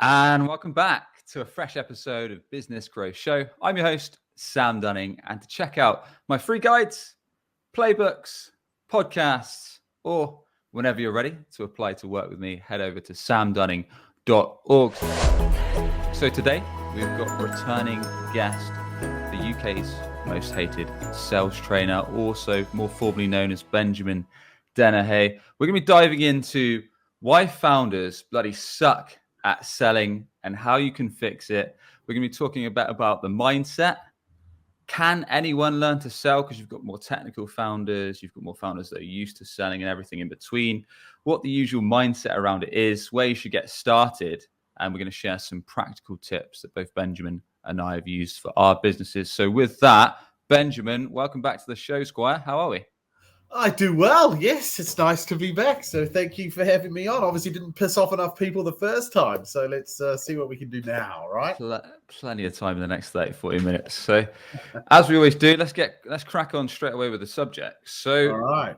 And welcome back to a fresh episode of Business Growth Show. I'm your host, Sam Dunning, and to check out my free guides, playbooks, podcasts, or whenever you're ready to apply to work with me, head over to samdunning.org. So today we've got returning guest, the UK's most hated sales trainer, also more formally known as Benjamin Dennehy. We're going to be diving into why founders bloody suck at selling and how you can fix it. We're going to be talking about the mindset. Can anyone learn to sell? Because you've got more technical founders, you've got more founders that are used to selling and everything in between. What the usual mindset around it is, where you should get started. And we're going to share some practical tips that both Benjamin and I have used for our businesses. So with that, Benjamin, welcome back to the show, Squire. How are we? I do well. Yes, it's nice to be back. So thank you for having me on. Obviously didn't piss off enough people the first time. So let's see what we can do now, right? Plenty of time in the next 30, 40 minutes. So as we always do, let's crack on straight away with the subject. So all right.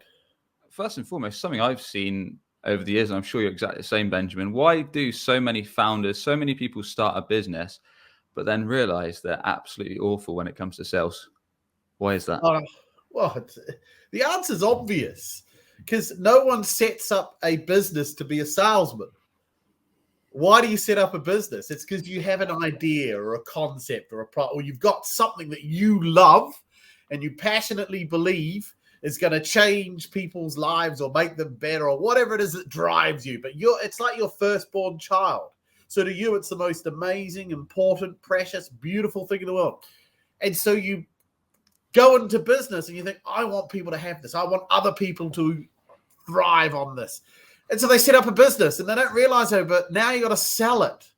First and foremost, something I've seen over the years, and I'm sure you're exactly the same, Benjamin. Why do so many founders, so many people start a business, but then realize they're absolutely awful when it comes to sales? Why is that? Well, the answer is obvious, because no one sets up a business to be a salesman. Why do you set up a business? It's because you have an idea or a concept or or you've got something that you love and you passionately believe is going to change people's lives or make them better or whatever it is that drives you. But it's like your firstborn child. So to you, it's the most amazing, important, precious, beautiful thing in the world. And so you go into business and you think, I want people to have this. I want other people to thrive on this. And so they set up a business and they don't realize but now you got to sell it.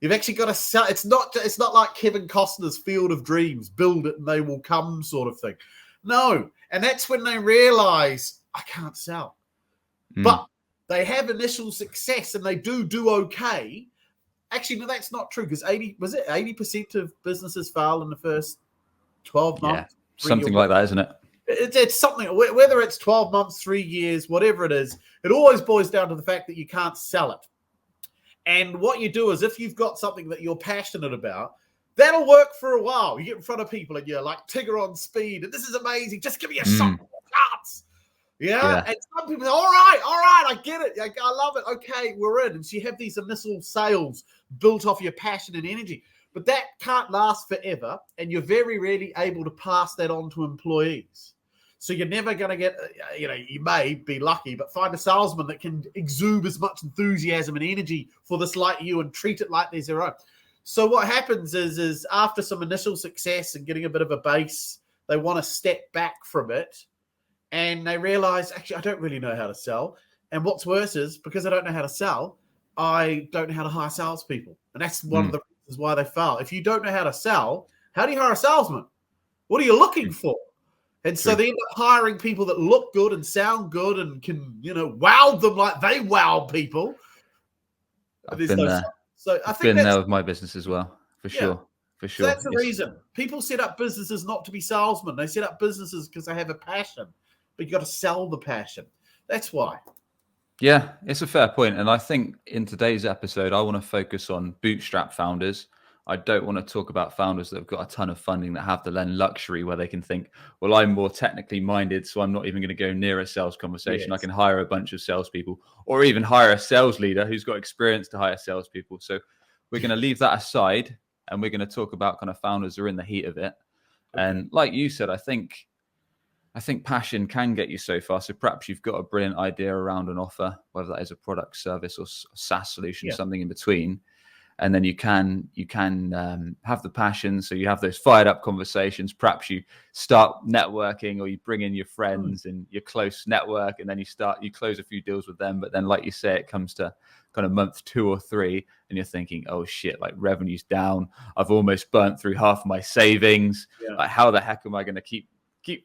You've actually got to sell. It's not like Kevin Costner's Field of Dreams, build it and they will come sort of thing. No. And that's when they realize I can't sell. But they have initial success and they do okay. Actually, no, that's not true, because 80% of businesses fail in the first 12 months. Yeah. Something like that, isn't it? It's something, whether it's 12 months, 3 years, whatever it is, it always boils down to the fact that you can't sell it. And what you do is, if you've got something that you're passionate about, that'll work for a while. You get in front of people and you're like Tigger on speed, and this is amazing. Just give me a shot. Chance. Yeah. And some people say, all right, I get it. I love it. Okay, we're in. And so you have these initial sales built off your passion and energy. But that can't last forever, and you're very rarely able to pass that on to employees. So you're never going to get, you may be lucky, but find a salesman that can exude as much enthusiasm and energy for this like you and treat it like they're their own. So what happens is after some initial success and getting a bit of a base, they want to step back from it, and they realize, actually, I don't really know how to sell. And what's worse is, because I don't know how to sell, I don't know how to hire salespeople. And that's one of the is why they fail. If you don't know how to sell, how do you hire a salesman? What are you looking for? And so they end up hiring people that look good and sound good and can, wow them like they wow people. I've been there. So I think been there with my business as well, for sure. For sure. So that's the reason. People set up businesses not to be salesmen. They set up businesses because they have a passion, but you got to sell the passion. That's why. Yeah, it's a fair point. And I think in today's episode, I want to focus on bootstrap founders. I don't want to talk about founders that have got a ton of funding, that have the luxury where they can think, well, I'm more technically minded, so I'm not even going to go near a sales conversation. Yes. I can hire a bunch of salespeople, or even hire a sales leader who's got experience to hire salespeople. So we're going to leave that aside, and we're going to talk about kind of founders who are in the heat of it. Okay. And like you said, I think passion can get you so far. So perhaps you've got a brilliant idea around an offer, whether that is a product, service, or SaaS solution, something in between. And then you can have the passion. So you have those fired up conversations. Perhaps you start networking, or you bring in your friends and your close network, and then you close a few deals with them. But then, like you say, it comes to kind of month 2 or 3, and you're thinking, oh shit, like revenue's down. I've almost burnt through half of my savings. Yeah. Like, how the heck am I going to keep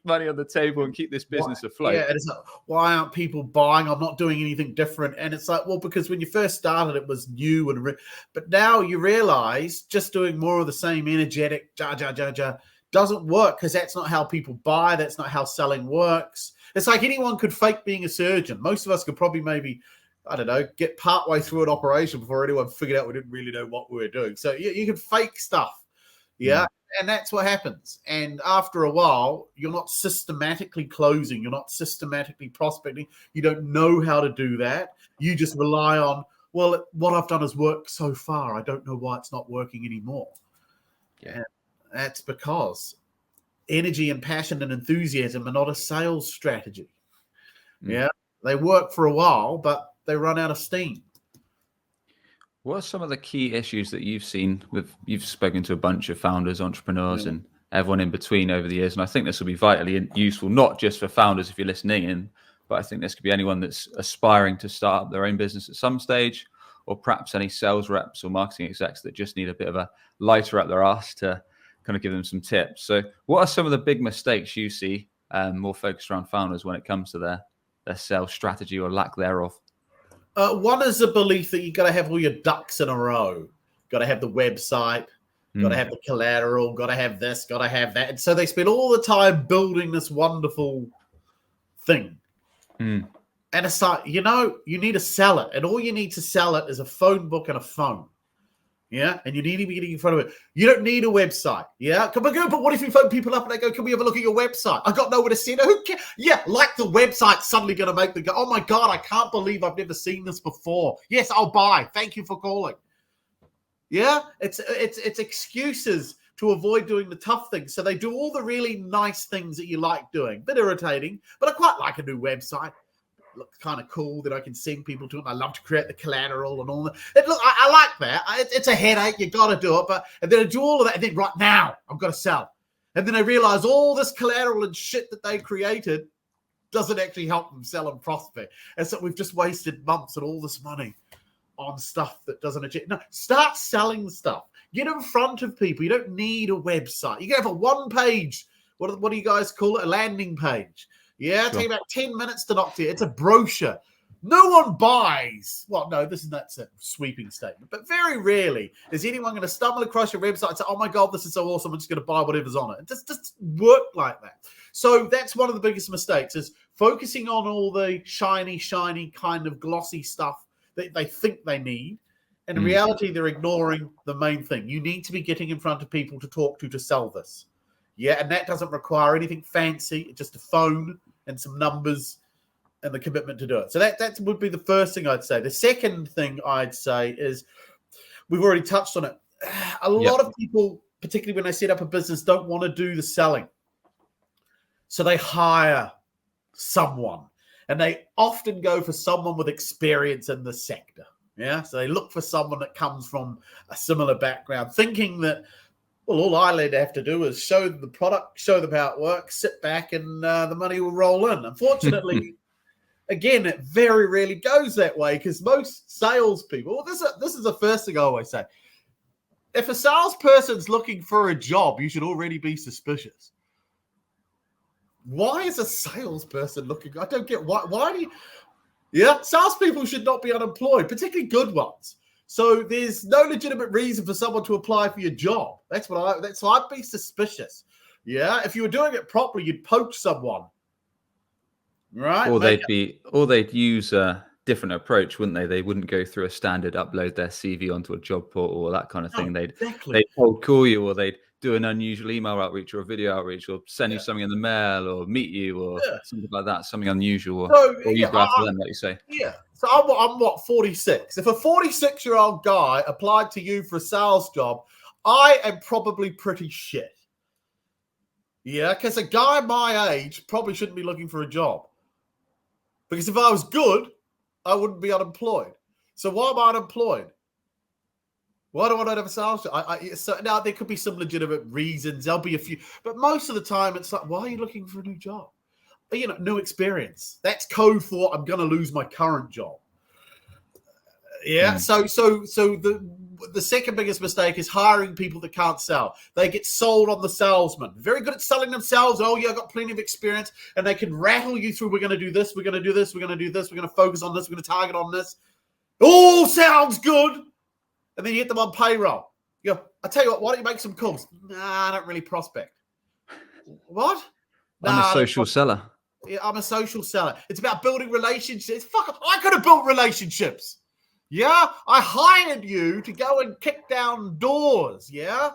money on the table and keep this business afloat? Yeah, and it's like, why aren't people buying? I'm not doing anything different. And it's like, well, because when you first started, it was new but now you realize just doing more of the same energetic doesn't work, because that's not how people buy. That's not how selling works. It's like anyone could fake being a surgeon. Most of us could probably maybe I don't know, get partway through an operation before anyone figured out we didn't really know what we were doing. So you can fake stuff. Yeah. And that's what happens. And after a while, you're not systematically closing. You're not systematically prospecting. You don't know how to do that. You just rely on, well, what I've done has worked so far. I don't know why it's not working anymore. Yeah. And that's because energy and passion and enthusiasm are not a sales strategy. Yeah. They work for a while, but they run out of steam. What are some of the key issues that you've seen you've spoken to a bunch of founders, entrepreneurs, and everyone in between over the years? And I think this will be vitally useful, not just for founders if you're listening in, but I think this could be anyone that's aspiring to start up their own business at some stage, or perhaps any sales reps or marketing execs that just need a bit of a lighter up their ass to kind of give them some tips. So what are some of the big mistakes you see more focused around founders when it comes to their sales strategy or lack thereof? One is the belief that you got to have all your ducks in a row. Got to have the website, got to have the collateral, got to have this, got to have that. And so they spend all the time building this wonderful thing. And it's like, you need to sell it. And all you need to sell it is a phone book and a phone. Yeah. And you need to be getting in front of it. You don't need a website. Yeah. But what if you phone people up and they go, can we have a look at your website? I got nowhere to send it. Who cares? Yeah. Like the website's suddenly going to make them go, oh my God, I can't believe I've never seen this before. Yes, I'll buy. Thank you for calling. Yeah. It's excuses to avoid doing the tough things. So they do all the really nice things that you like doing. Bit irritating, but I quite like a new website. Looks kind of cool that I can send people to it. I love to create the collateral and all that. I like that. It's a headache. You got to do it. And then I do all of that. And then right now, I've got to sell. And then I realize all this collateral and shit that they created doesn't actually help them sell and prospect. And so we've just wasted months and all this money on stuff that doesn't achieve. No, start selling stuff. Get in front of people. You don't need a website. You can have a one-page, what do you guys call it? A landing page. Yeah, it'll take about 10 minutes to knock to you. It's a brochure. No one buys. Well, no, that's a sweeping statement. But very rarely is anyone going to stumble across your website and say, oh my God, this is so awesome. I'm just going to buy whatever's on it. It just work like that. So that's one of the biggest mistakes is focusing on all the shiny kind of glossy stuff that they think they need. And in reality, they're ignoring the main thing. You need to be getting in front of people to talk to sell this. Yeah, and that doesn't require anything fancy. It's just a phone and some numbers and the commitment to do it. So that would be the first thing I'd say. The second thing I'd say is we've already touched on it. A lot of people, particularly when they set up a business, don't want to do the selling. So they hire someone. And they often go for someone with experience in the sector. Yeah, so they look for someone that comes from a similar background, thinking that, well, all I have to do is show them the product, show them how it works, sit back, and the money will roll in. Unfortunately, again, it very rarely goes that way because most salespeople, this is the first thing I always say. If a salesperson's looking for a job, you should already be suspicious. Why is a salesperson looking? I don't get why do you? Yeah, salespeople should not be unemployed, particularly good ones. So there's no legitimate reason for someone to apply for your job. So I'd be suspicious. Yeah, if you were doing it properly, you'd poach someone, right? Or they'd use a different approach, wouldn't they? They wouldn't go through a standard upload their CV onto a job portal or that kind of thing. They'd cold call you, or they'd do an unusual email outreach or a video outreach, or send you something in the mail, or meet you, or something like that, something unusual, or you go after them, like you say. Yeah. So I'm 46. If a 46-year-old guy applied to you for a sales job, I am probably pretty shit. Yeah, because a guy my age probably shouldn't be looking for a job. Because if I was good, I wouldn't be unemployed. So why am I unemployed? Why do I not have a sales job? So now there could be some legitimate reasons. There'll be a few, but most of the time it's like, why are you looking for a new job? New experience. That's code for I'm going to lose my current job. Yeah. So the second biggest mistake is hiring people that can't sell. They get sold on the salesman. Very good at selling themselves. Oh yeah, I've got plenty of experience, and they can rattle you through. We're going to do this. We're going to do this. We're going to do this. We're going to focus on this. We're going to target on this. All sounds good. And then you get them on payroll. You go, I tell you what, why don't you make some calls? Nah, I don't really prospect. What? I'm a social seller. Yeah, I'm a social seller. It's about building relationships. Fuck, I could have built relationships. Yeah, I hired you to go and kick down doors. Yeah,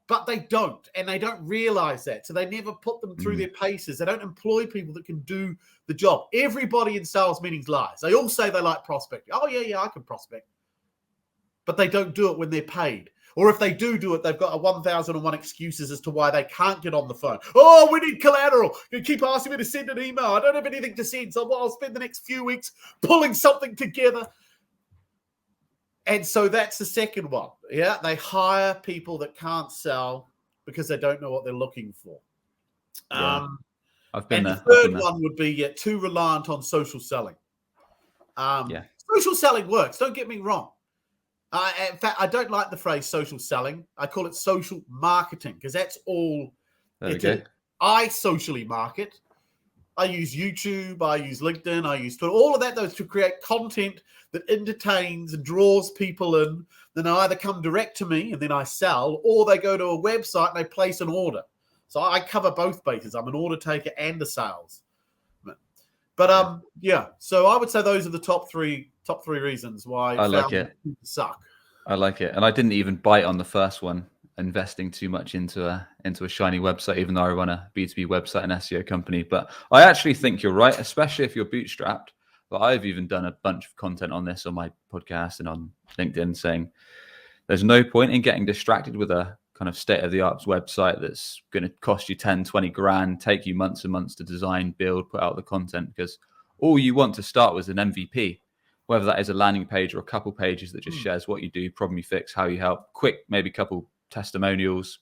but they don't, and they don't realize that. So they never put them through their paces. They don't employ people that can do the job. Everybody in sales meetings lies. They all say they like prospecting. Oh, yeah, I can prospect. But they don't do it when they're paid. Or if they do it, they've got a 1,001 excuses as to why they can't get on the phone. Oh, we need collateral. You keep asking me to send an email. I don't have anything to send, so I'll spend the next few weeks pulling something together. And so that's the second one. Yeah, they hire people that can't sell because they don't know what they're looking for. Yeah. I've been there. The third one would be too reliant on social selling. Social selling works. Don't get me wrong. In fact, I don't like the phrase social selling. I call it social marketing because that's all. There we go. I socially market. I use YouTube, I use LinkedIn, I use Twitter, all of that those to create content that entertains and draws people in. Then they either come direct to me and then I sell, or they go to a website and they place an order. So I cover both bases. I'm an order taker and a sales. But so I would say those are the top three reasons why I like it. Suck. I like it. And I didn't even bite on the first one, investing too much into a shiny website, even though I run a B2B website and SEO company. But I actually think you're right, especially if you're bootstrapped. But I've even done a bunch of content on this on my podcast and on LinkedIn saying there's no point in getting distracted with a kind of state-of-the-art website that's going to cost you 10, 20 grand, take you months and months to design, build, put out the content, because all you want to start with is an MVP, whether that is a landing page or a couple pages that just shares what you do, problem you fix, how you help, quick, maybe a couple testimonials,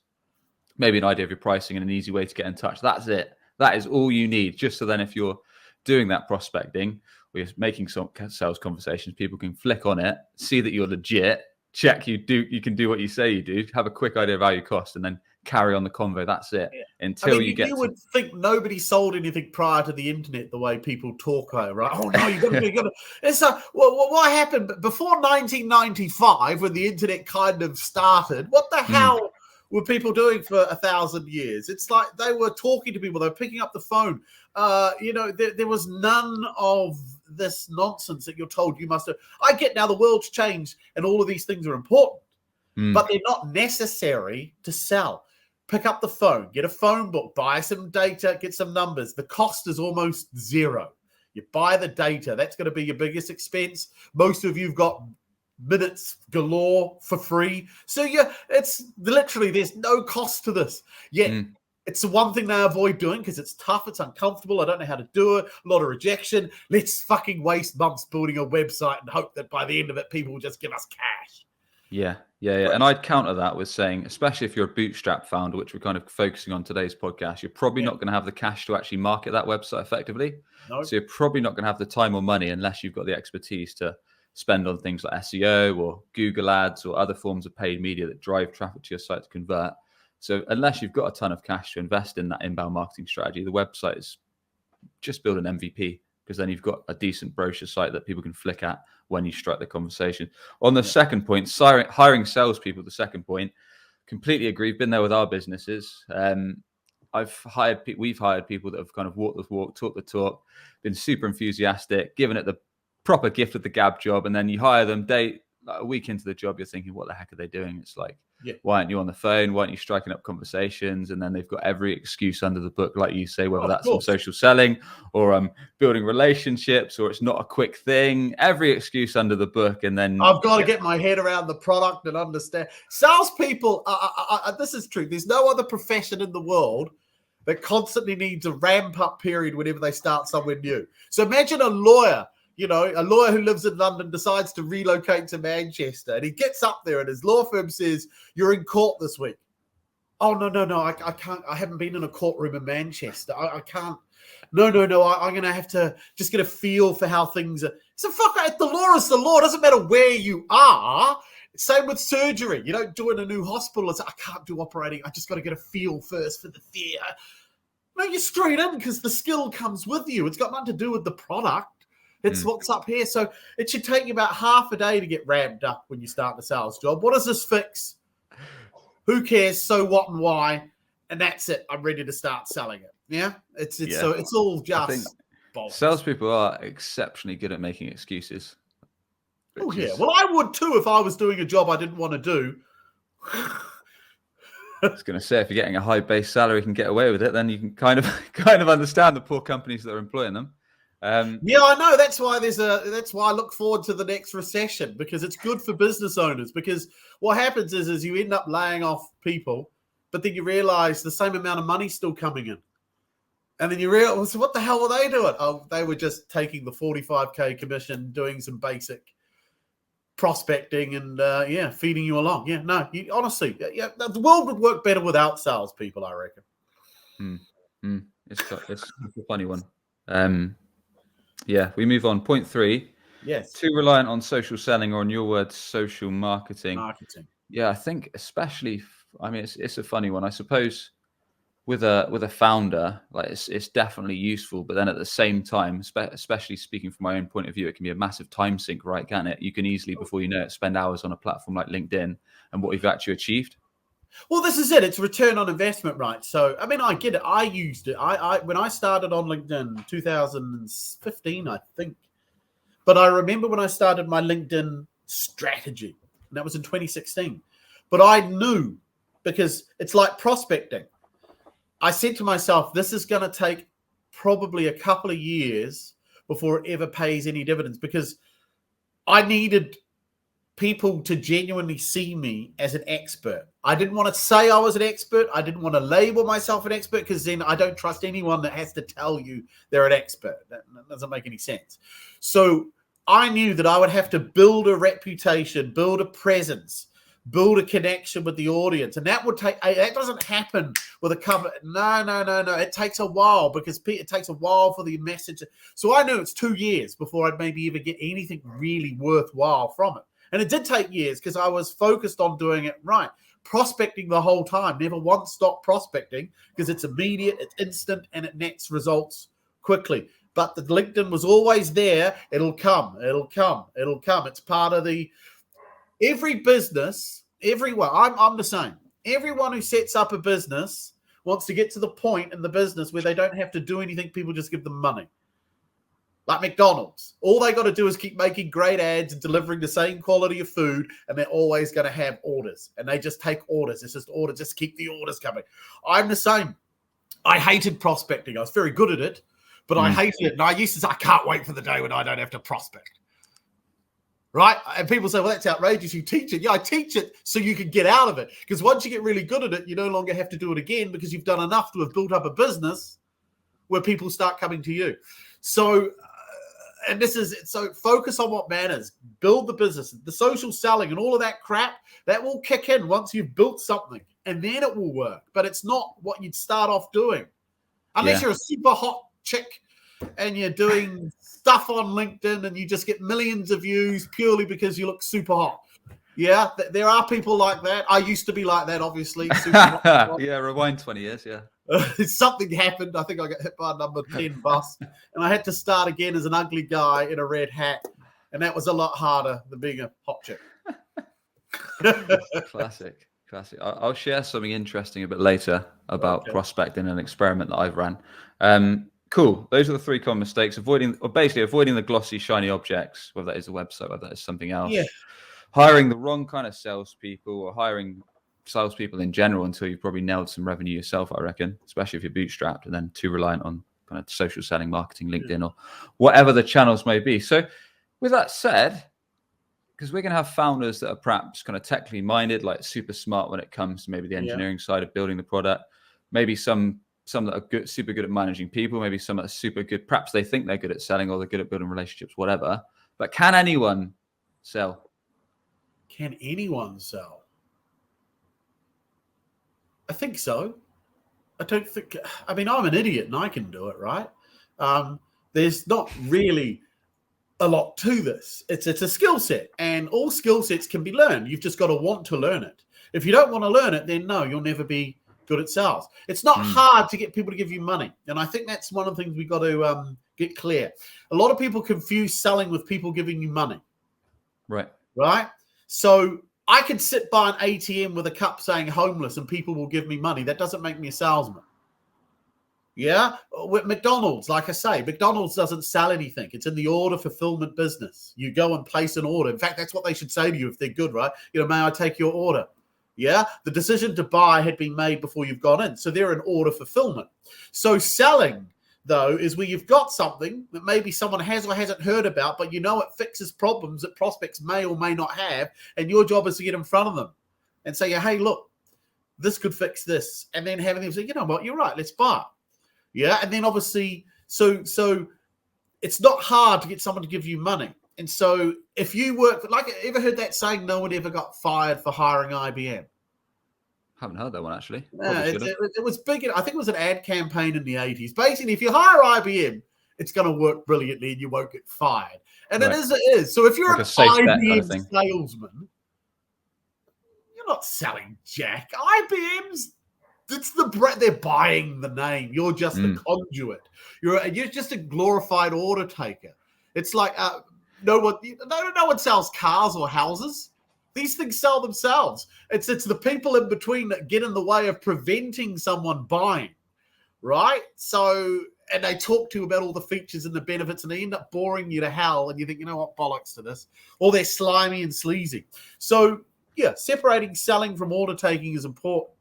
maybe an idea of your pricing and an easy way to get in touch. That's it. That is all you need. Just so then if you're doing that prospecting or you're making some sales conversations, people can flick on it, see that you're legit, check you can do what you say you do, have a quick idea of value cost, and then carry on the convo. That's it. Until you would think nobody sold anything prior to the internet the way people talk, right? Oh no, you got to. It's what happened before 1995 when the internet kind of started? What the hell were people doing for 1,000 years? It's like they were talking to people, they were picking up the phone. There was none of this nonsense that you're told you must have. I get now the world's changed and all of these things are important, but they're not necessary to sell. Pick up the phone, get a phone book, buy some data, get some numbers. The cost is almost zero. You buy the data. That's going to be your biggest expense. Most of you've got minutes galore for free. So it's literally, there's no cost to this. Yet it's the one thing they avoid doing because it's tough, it's uncomfortable. I don't know how to do it. A lot of rejection. Let's fucking waste months building a website and hope that by the end of it, people will just give us cash. Yeah. And I'd counter that with saying, especially if you're a bootstrap founder, which we're kind of focusing on today's podcast, you're probably not going to have the cash to actually market that website effectively. No. So you're probably not going to have the time or money unless you've got the expertise to spend on things like SEO or Google ads or other forms of paid media that drive traffic to your site to convert. So unless you've got a ton of cash to invest in that inbound marketing strategy, the website is just build an MVP, because then you've got a decent brochure site that people can flick at when you strike the conversation. On the second point, hiring salespeople, the second point, completely agree. Been there with our businesses. We've hired people that have kind of walked the walk, talked the talk, been super enthusiastic, given it the proper gift of the gab job, and then you hire them a week into the job, you're thinking, what the heck are they doing? It's like, why aren't you on the phone? Why aren't you striking up conversations? And then they've got every excuse under the book, like you say, whether that's some social selling or building relationships, or it's not a quick thing. Every excuse under the book, and then I've got to get my head around the product and understand. Salespeople, this is true. There's no other profession in the world that constantly needs a ramp-up period whenever they start somewhere new. So imagine a lawyer. A lawyer who lives in London decides to relocate to Manchester, and he gets up there and his law firm says, you're in court this week. Oh, no, I can't. I haven't been in a courtroom in Manchester. I can't. No, I'm going to have to just get a feel for how things are. So fuck it. The law is the law. It doesn't matter where you are. Same with surgery. You don't do in a new hospital. It's, I can't do operating. I just got to get a feel first for the theatre. No, you're straight in because the skill comes with you. It's got nothing to do with the product. It's what's up here. So it should take you about half a day to get ramped up when you start the sales job. What does this fix? Who cares? So what and why? and that's it. I'm ready to start selling it. Yeah, Yeah. so it's all I think just bollocks. salespeople are exceptionally good at making excuses. Oh yeah, well I would too if I was doing a job I didn't want to do. I was going to say, if you're getting a high base salary, can get away with it, then you can kind of understand the poor companies that are employing them. Yeah, I know. That's why that's why I look forward to the next recession, because it's good for business owners. Because what happens is you end up laying off people, but then you realize the same amount of money's still coming in. And then you realize, what the hell were they doing? Oh, they were just taking the 45K commission, doing some basic prospecting and feeding you along. Yeah, no, honestly, the world would work better without salespeople, I reckon. It's a funny one. Yeah, we move on. Point 3. Yes. Too reliant on social selling, or in your words, social marketing. Yeah, I think especially, I mean, it's a funny one. I suppose with a founder, like it's definitely useful, but then at the same time, especially speaking from my own point of view, it can be a massive time sink, right? Can it? You can easily, before you know it, spend hours on a platform like LinkedIn and what you've actually achieved. Well, this is it. It's return on investment, right? So, I mean, I get it. I used it. I when I started on LinkedIn, 2015, I think. But I remember when I started my LinkedIn strategy, and that was in 2016. But I knew, because it's like prospecting. I said to myself, this is going to take probably a couple of years before it ever pays any dividends, because I needed people to genuinely see me as an expert. I didn't want to say I was an expert. I didn't want to label myself an expert, because then I don't trust anyone that has to tell you they're an expert. That doesn't make any sense. So I knew that I would have to build a reputation, build a presence, build a connection with the audience. And that doesn't happen with a cover. No. It takes a while, because it takes a while for the message. So I knew it's 2 years before I'd maybe even get anything really worthwhile from it. And it did take years, because I was focused on doing it right. Prospecting the whole time. Never once stopped prospecting, because it's immediate, it's instant, and it nets results quickly. But the LinkedIn was always there. It'll come. It's part of every business, everyone. I'm the same. Everyone who sets up a business wants to get to the point in the business where they don't have to do anything. People just give them money. Like McDonald's. All they got to do is keep making great ads and delivering the same quality of food, and they're always going to have orders. And they just take orders. It's just orders. Just keep the orders coming. I'm the same. I hated prospecting. I was very good at it, but I hated it. And I used to say, I can't wait for the day when I don't have to prospect. Right? And people say, well, that's outrageous. You teach it. Yeah, I teach it so you can get out of it. Because once you get really good at it, you no longer have to do it again, because you've done enough to have built up a business where people start coming to you. So, and this is it. So focus on what matters. Build the business. The social selling and all of that crap, that will kick in once you've built something, and then it will work. But it's not what you'd start off doing. Unless you're a super hot chick and you're doing stuff on LinkedIn and you just get millions of views purely because you look super hot. Yeah, there are people like that. I used to be like that, obviously. Super hot. Yeah, rewind 20 years, yeah. Something happened. I think I got hit by a number 10 bus, and I had to start again as an ugly guy in a red hat, and that was a lot harder than being a hot chick. Classic. I'll share something interesting a bit later about prospecting, an experiment that I've ran. Cool. Those are the 3 common mistakes: avoiding the glossy, shiny objects, whether that is a website, whether that is something else. Yeah. Hiring the wrong kind of salespeople, or hiring salespeople in general until you've probably nailed some revenue yourself, I reckon, especially if you're bootstrapped, and then too reliant on kind of social selling, marketing, LinkedIn, or whatever the channels may be. So with that said, because we're going to have founders that are perhaps kind of technically minded, like super smart when it comes to maybe the engineering side of building the product, maybe some that are good, super good at managing people, maybe some that are super good, perhaps they think they're good at selling, or they're good at building relationships, whatever. But can anyone sell? Can anyone sell? I think so. I don't think, I mean, I'm an idiot and I can do it, right? There's not really a lot to this. It's a skill set, and all skill sets can be learned. You've just got to want to learn it. If you don't want to learn it, then no, you'll never be good at sales. It's not hard to get people to give you money. And I think that's one of the things we've got to get clear. A lot of people confuse selling with people giving you money. Right. So I could sit by an ATM with a cup saying homeless and people will give me money. That doesn't make me a salesman. Yeah, with McDonald's, like I say, McDonald's doesn't sell anything. It's in the order fulfillment business. You go and place an order. In fact, that's what they should say to you if they're good, right? May I take your order? Yeah, the decision to buy had been made before you've gone in. So they're in order fulfillment. So selling, though, is where you've got something that maybe someone has or hasn't heard about, but it fixes problems that prospects may or may not have. And your job is to get in front of them and say, hey, look, this could fix this. And then having them say, you know what, you're right, let's buy. Yeah, and then obviously, so it's not hard to get someone to give you money. And so if you work, ever heard that saying, no one ever got fired for hiring IBM? Haven't heard that one, actually. It was big. I think it was an ad campaign in the 80s. Basically, if you hire IBM, it's going to work brilliantly and you won't get fired. And right. It is. So if you're an IBM salesman, you're not selling jack. IBM's, they're buying the name. You're just the conduit. You're just a glorified order taker. It's like no one sells cars or houses. These things sell themselves. It's the people in between that get in the way of preventing someone buying, right? So, and they talk to you about all the features and the benefits, and they end up boring you to hell. And you think, you know what, bollocks to this. Or they're slimy and sleazy. So, yeah, separating selling from order taking is important.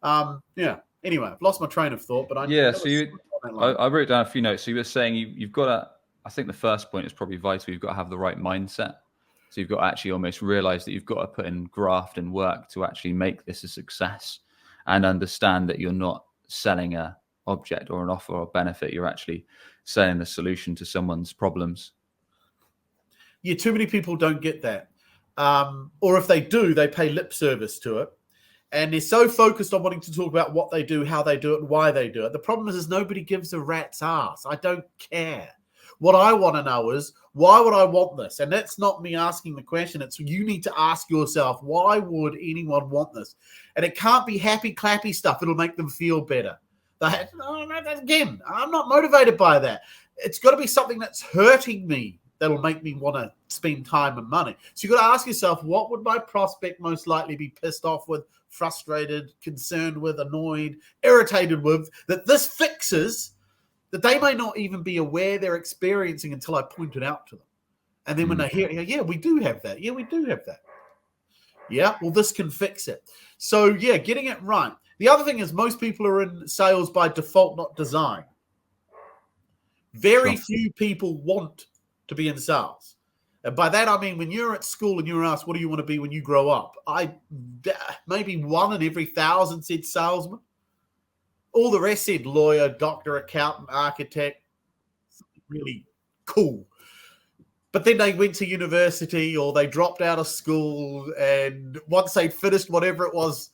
Anyway, I've lost my train of thought, but I wrote down a few notes. So you were saying you've got to, I think the first point is probably vital. You've got to have the right mindset. So you've got to actually almost realize that you've got to put in graft and work to actually make this a success, and understand that you're not selling a object or an offer or benefit. You're actually selling the solution to someone's problems. Yeah, too many people don't get that. Or if they do, they pay lip service to it. And they're so focused on wanting to talk about what they do, how they do it, and why they do it. The problem is nobody gives a rat's ass. I don't care. What I want to know is, why would I want this? And that's not me asking the question. It's you need to ask yourself, why would anyone this? And it can't be happy, clappy stuff. It'll make them feel better. Again, I'm not motivated by that. It's got to be something that's hurting me that'll make me want to spend time and money. So you've got to ask yourself, what would my prospect most likely be pissed off with, frustrated, concerned with, annoyed, irritated with, that this fixes, that they may not even be aware they're experiencing until I point it out to them. And then when they hear it, yeah, we do have that. Yeah, we do have that. Yeah, well, this can fix it. So, yeah, getting it right. The other thing is most people are in sales by default, not design. Very few people want to be in sales. And by that, I mean, when you're at school and you're asked, what do you want to be when you grow up? Maybe 1 in every 1,000 said salesman. All the rest said lawyer, doctor, accountant, architect. Something really cool. But then they went to university or they dropped out of school, and once they'd finished whatever it was,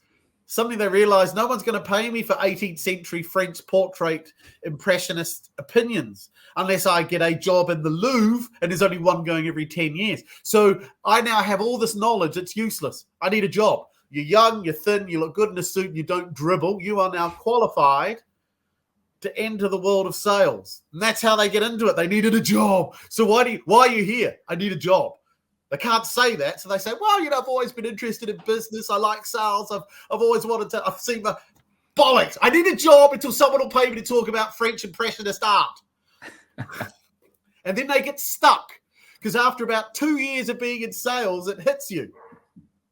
suddenly they realized no one's going to pay me for 18th century French portrait impressionist opinions unless I get a job in the Louvre, and there's only one going every 10 years. So I now have all this knowledge. It's useless. I need a job. You're young, you're thin, you look good in a suit, and you don't dribble. You are now qualified to enter the world of sales. And that's how they get into it. They needed a job. So why are you here? I need a job. They can't say that. So they say, well, I've always been interested in business. I like sales. I've always wanted to, I've seen the bollocks. I need a job until someone will pay me to talk about French impressionist art. And then they get stuck because after about 2 years of being in sales, it hits you.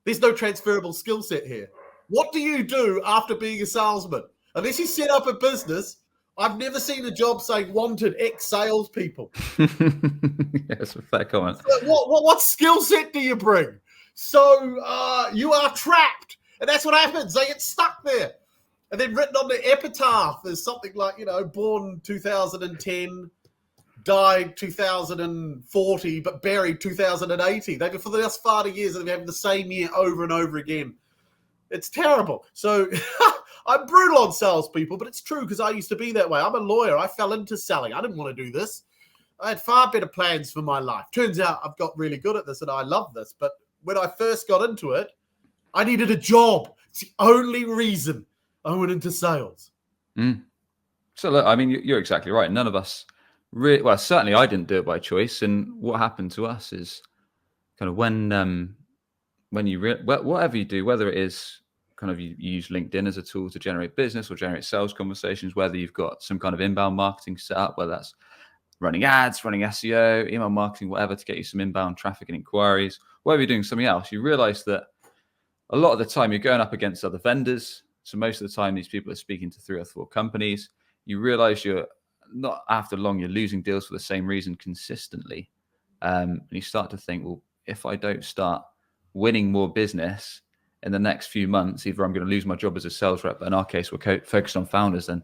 There's no transferable skill set here. What do you do after being a salesman? Unless you set up a business, I've never seen a job saying wanted ex-salespeople. Yes, a fair comment. What skill set do you bring? So you are trapped. And that's what happens. They get stuck there. And then written on the epitaph, there's something like, born 2010, died 2040, but buried 2080. For the last 40 years, they've been having the same year over and over again. It's terrible. So I'm brutal on salespeople, but it's true because I used to be that way. I'm a lawyer. I fell into selling. I didn't want to do this. I had far better plans for my life. Turns out I've got really good at this and I love this. But when I first got into it, I needed a job. It's the only reason I went into sales. So, look, I mean, you're exactly right. None of us really, well, certainly I didn't do it by choice. And what happened to us is kind of when when you whatever you do, whether it is kind of you use LinkedIn as a tool to generate business or generate sales conversations, whether you've got some kind of inbound marketing set up, whether that's running ads, running SEO, email marketing, whatever, to get you some inbound traffic and inquiries, whether you're doing something else, you realize that a lot of the time you're going up against other vendors. So most of the time these people are speaking to 3 or 4 companies. You realize you're not, after long, you're losing deals for the same reason consistently. And you start to think, well, if I don't start winning more business in the next few months, either I'm going to lose my job as a sales rep, but in our case, we're focused on founders, then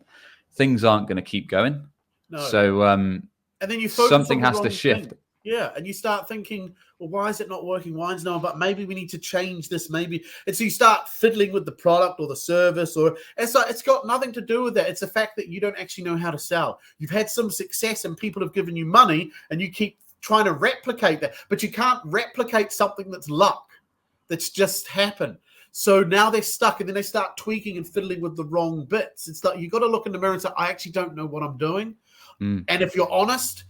things aren't going to keep going. No. So and then you focus something on the has to wrong shift. thing. Yeah, and you start thinking, well, why is it not working? Why is no one? But maybe we need to change this. Maybe, and so you start fiddling with the product or the service, or it's got nothing to do with that. It's the fact that you don't actually know how to sell. You've had some success, and people have given you money, and you keep trying to replicate that, but you can't replicate something that's luck, that's just happened. So now they're stuck, and then they start tweaking and fiddling with the wrong bits. It's like you got to look in the mirror and say, I actually don't know what I'm doing. And if you're honest,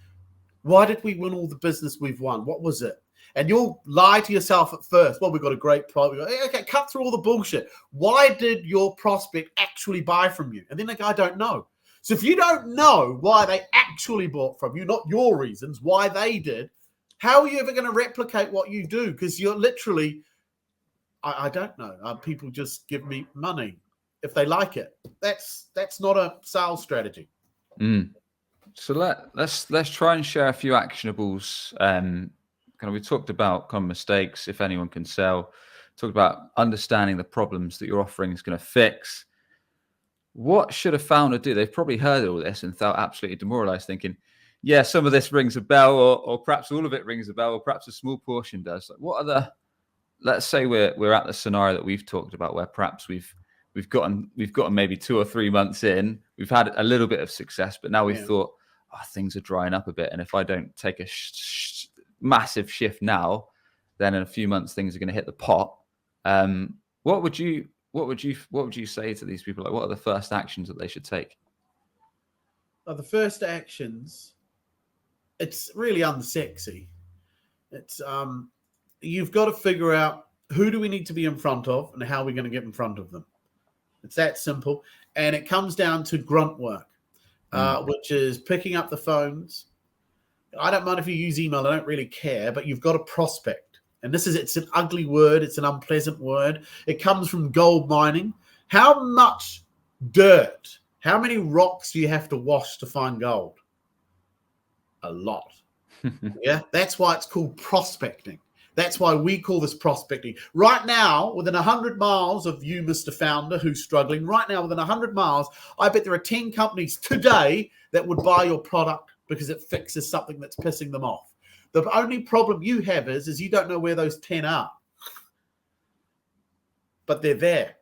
why did we win all the business we've won? What was it? And you'll lie to yourself at first. Well, we've got a great product. Okay, cut through all the bullshit. Why did your prospect actually buy from you? And then the guy don't know. So if you don't know why they actually bought from you, not your reasons, why they did, how are you ever going to replicate what you do? Because you're literally, I don't know. People just give me money if they like it. That's not a sales strategy. So let's try and share a few actionables. Kind of, we talked about common mistakes, if anyone can sell. Talked about understanding the problems that your offering is going to fix. What should a founder do? They've probably heard all this and felt absolutely demoralized, thinking, yeah, some of this rings a bell, or perhaps all of it rings a bell, or perhaps a small portion does. Like, what are the? Let's say we're at the scenario that we've talked about, where perhaps we've gotten maybe 2 or 3 months in, we've had a little bit of success, but now we've thought, things are drying up a bit, and if I don't take a massive shift now, then in a few months things are going to hit the pot. What would you say to these people? Like, what are the first actions that they should take? The first actions, it's really unsexy. It's you've got to figure out, who do we need to be in front of, and how are we going to get in front of them? It's that simple. And it comes down to grunt work, which is picking up the phones. I don't mind if you use email. I don't really care, but you've got to prospect. And it's an ugly word. It's an unpleasant word. It comes from gold mining. How much dirt, how many rocks do you have to wash to find gold? A lot. Yeah, that's why it's called prospecting. That's why we call this prospecting. Right now, within 100 miles of you, Mr. Founder, who's struggling, right now, within 100 miles, I bet there are 10 companies today that would buy your product because it fixes something that's pissing them off. The only problem you have is you don't know where those 10 are. But they're there.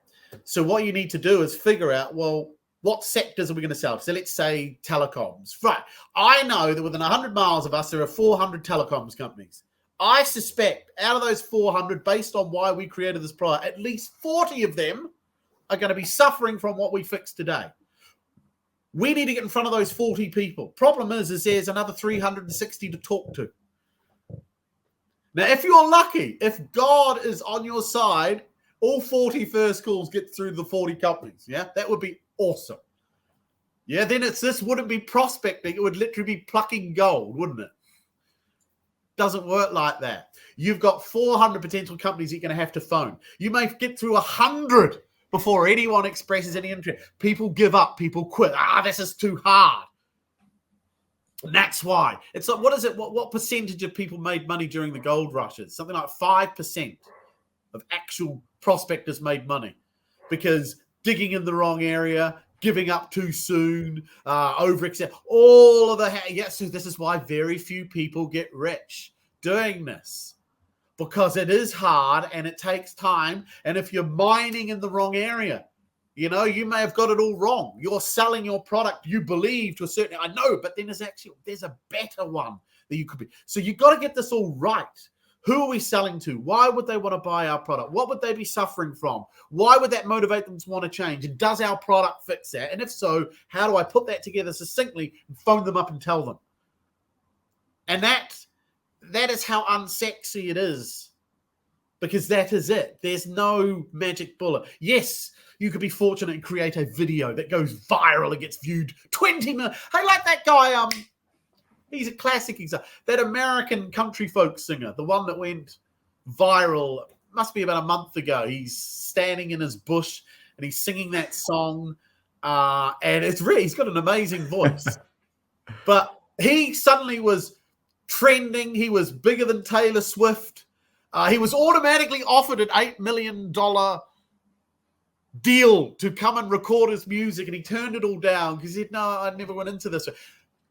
So what you need to do is figure out, well, what sectors are we going to sell? So let's say telecoms. Right. I know that within 100 miles of us, there are 400 telecoms companies. I suspect out of those 400, based on why we created this product, at least 40 of them are going to be suffering from what we fixed today. We need to get in front of those 40 people. Problem is there's another 360 to talk to. Now, if you're lucky, if God is on your side, all 40 first calls get through the 40 companies. Yeah, that would be awesome. Yeah, then this wouldn't be prospecting. It would literally be plucking gold, wouldn't it? Doesn't work like that. You've got 400 potential companies you're going to have to phone. You may get through 100 before anyone expresses any interest. People give up. People quit. This is too hard. And that's why. It's like, what is it? What percentage of people made money during the gold rushes? Something like 5% of actual prospectors made money because digging in the wrong area, giving up too soon, overextend, all of the... So this is why very few people get rich doing this, because it is hard and it takes time. And if you're mining in the wrong area, you may have got it all wrong. You're selling your product, you believe to a certain... I know, but then there's a better one that you could be. So you've got to get this all right. Who are we selling to? Why would they want to buy our product? What would they be suffering from? Why would that motivate them to want to change? And does our product fix that? And if so, how do I put that together succinctly and phone them up and tell them? And that is how unsexy it is. because that is it. There's no magic bullet. Yes, you could be fortunate and create a video that goes viral and gets viewed 20 million. Hey, like that guy, he's a classic example. That American country folk singer, the one that went viral, must be about a month ago. He's standing in his bush and he's singing that song. And it's really, he's got an amazing voice. But he suddenly was trending. He was bigger than Taylor Swift. He was automatically offered an $8 million deal to come and record his music, and he turned it all down because he said, no, I never went into this.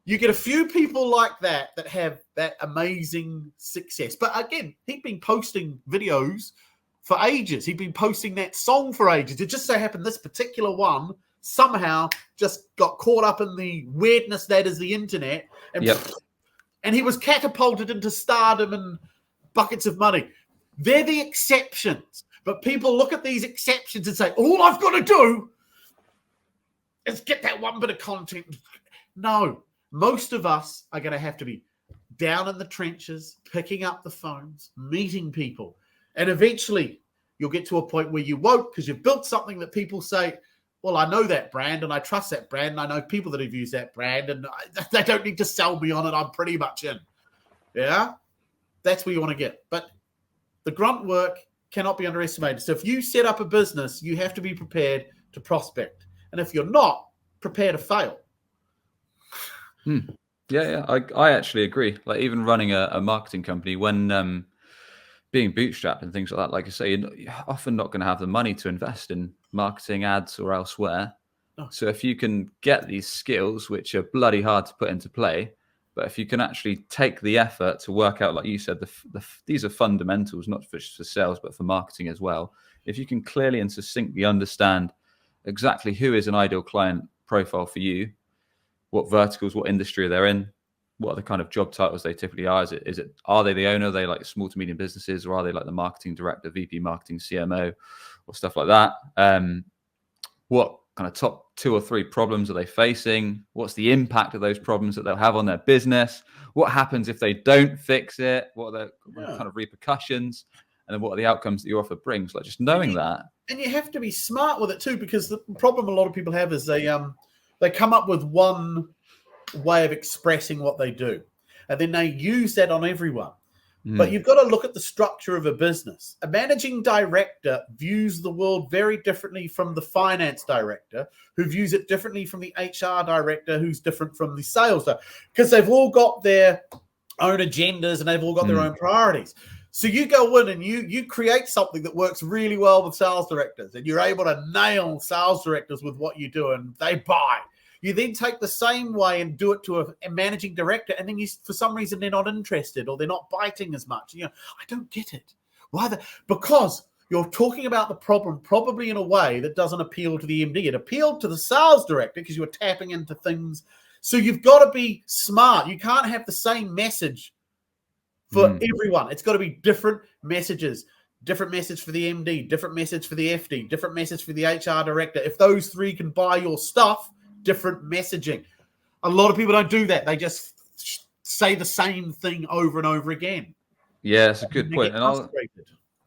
You get a few people like that have that amazing success. But again, he'd been posting videos for ages. He'd been posting that song for ages. It just so happened this particular one somehow just got caught up in the weirdness that is the internet. And, and he was catapulted into stardom and buckets of money. They're the exceptions. But people look at these exceptions and say, all I've got to do is get that one bit of content. No, most of us are going to have to be down in the trenches, picking up the phones, meeting people. And eventually you'll get to a point where you won't, because you've built something that people say, well, I know that brand and I trust that brand. And I know people that have used that brand and they don't need to sell me on it. I'm pretty much in. Yeah, that's where you want to get. But the grunt work cannot be underestimated. So if you set up a business, you have to be prepared to prospect. And if you're not, prepare to fail. Yeah, I actually agree. Like even running a marketing company, when being bootstrapped and things like that, like I say, you're often not going to have the money to invest in marketing, ads, or elsewhere. No. So if you can get these skills, which are bloody hard to put into play, but if you can actually take the effort to work out, like you said, these are fundamentals, not just for sales, but for marketing as well. If you can clearly and succinctly understand exactly who is an ideal client profile for you, what verticals, what industry they're in, what are the kind of job titles they typically are? Are they the owner? Are they like small to medium businesses, or are they like the marketing director, VP marketing, CMO, or stuff like that? What kind of top 2 or 3 problems are they facing? What's the impact of those problems that they'll have on their business? What happens if they don't fix it? What are the kind of repercussions? And then what are the outcomes that your offer brings? Like just knowing that. And you have to be smart with it too, because the problem a lot of people have is they come up with one way of expressing what they do, and then they use that on everyone. But you've got to look at the structure of a business. A managing director views the world very differently from the finance director, who views it differently from the HR director, who's different from the sales director, because they've all got their own agendas and they've all got their own priorities. So you go in and you create something that works really well with sales directors, and you're able to nail sales directors with what you do, and they buy. You then take the same way and do it to a managing director, and then for some reason they're not interested or they're not biting as much. I don't get it. Why? Because you're talking about the problem probably in a way that doesn't appeal to the MD. It appealed to the sales director because you were tapping into things. So you've got to be smart. You can't have the same message for everyone. It's got to be different messages. Different message for the MD, different message for the FD, different message for the HR director. If those 3 can buy your stuff, different messaging. A lot of people don't do that. They just say the same thing over and over again. Yeah, it's a good point. And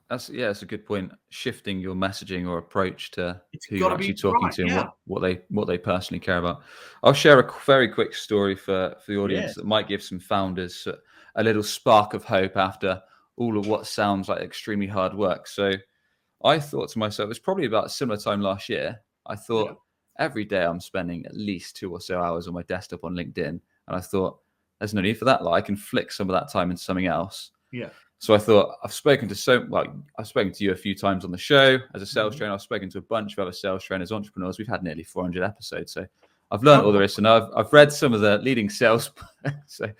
it's a good point. Shifting your messaging or approach to who you're actually talking to and what they personally care about. I'll share a very quick story for the audience that might give some founders a little spark of hope after all of what sounds like extremely hard work. So I thought to myself, it's probably about a similar time last year. I thought, every day I'm spending at least 2 or so hours on my desktop on LinkedIn. And I thought, there's no need for that. Like I can flick some of that time into something else. Yeah. So I thought, I've spoken to you a few times on the show as a sales trainer. I've spoken to a bunch of other sales trainers, entrepreneurs. We've had nearly 400 episodes. So I've learned all there is to know. I've read some of the leading sales. So